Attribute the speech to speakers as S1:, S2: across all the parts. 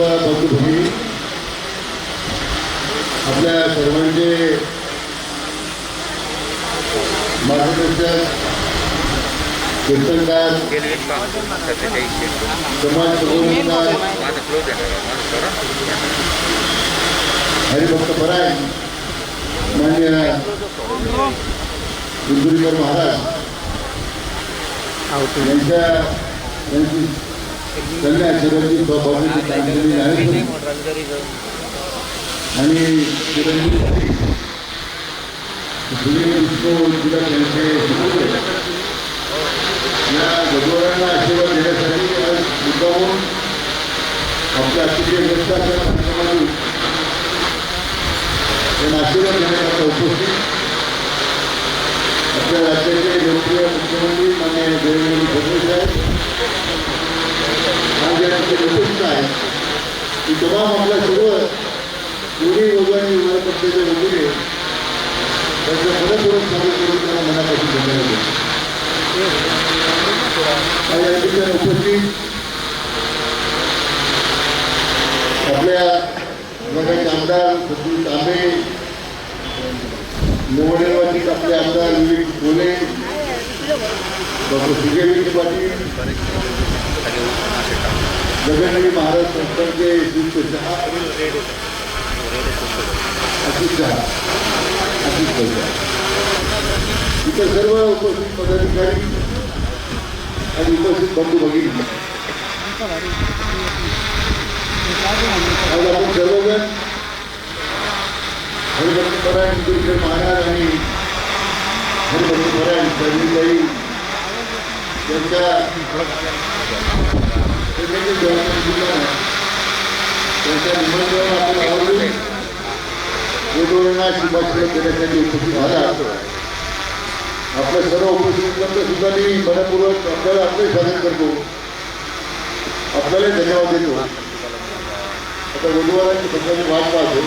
S1: बंधू भगिनी, आपल्या सर्वांचे मार्गदर्शक, कीर्तनकार, समाज प्रबोधनकार, हरिभक्त परायण मान्य इंदुरीकर महाराज यांची कन्या शरदजी सौभाग्याची कामगिरी आहे आणि जिल्हा त्यांचे या गजवारांना आशीर्वाद देण्यासाठी आज मुद्दामून आपल्या अतिशय व्यस्त असलेल्या कार्यक्रमातून त्यांना आशीर्वाद देण्याकरता उपस्थित आपल्या राज्याचे लोकप्रिय मुख्यमंत्री मान्य देवेंद्र फडणवीस आहेत. आज या ठिकाणी उपस्थित आहेत की तमाम आपल्या सर्व दोन्ही वर्गांनी विधान पक्षाच्या वतीने त्यांचं मनपूर्वक स्वागत करून त्यांना मनापासून धन्यवाद देतो. या ठिकाणी उपस्थित आपल्या विभागाचे आमदार सतीश तांबे, नवनिर्वाचित आपले आमदार विवेक बोले, डॉक्टर सुजय विखे पाटील, गगनगिरी महाराज संस्थानचे आशिष इतर सर्व उपस्थित पदाधिकारी आणि उपस्थित बंधू भगिनी, आज आपण सर्वजण हरिभक्त परायण इंदुरीकर महाराज आणि हरिभक्त परायण सर्वीताई यांच्या निमंत्रण आपण आवडून गोदवरांना शुभाशीर्वाद देण्यासाठी उपस्थित झाला. आपल्या सर्व उपस्थितांचं सुद्धा मी मनपूर्वक आपल्याला आपले स्वागत करतो, आपल्याला धन्यवाद देतो. आता गोदवरांची सगळ्यांनी वाट पाहतो.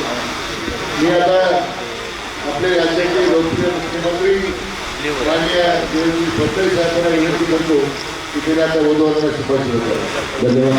S1: मी आता आपल्या राज्याचे लोकप्रिय मुख्यमंत्री माननीय देवेंद्र फडणवीस साहेबांना विनंती करतो की त्यांनी आता गोदवरांना शुभाशीर्वाद द्यावा. धन्यवाद.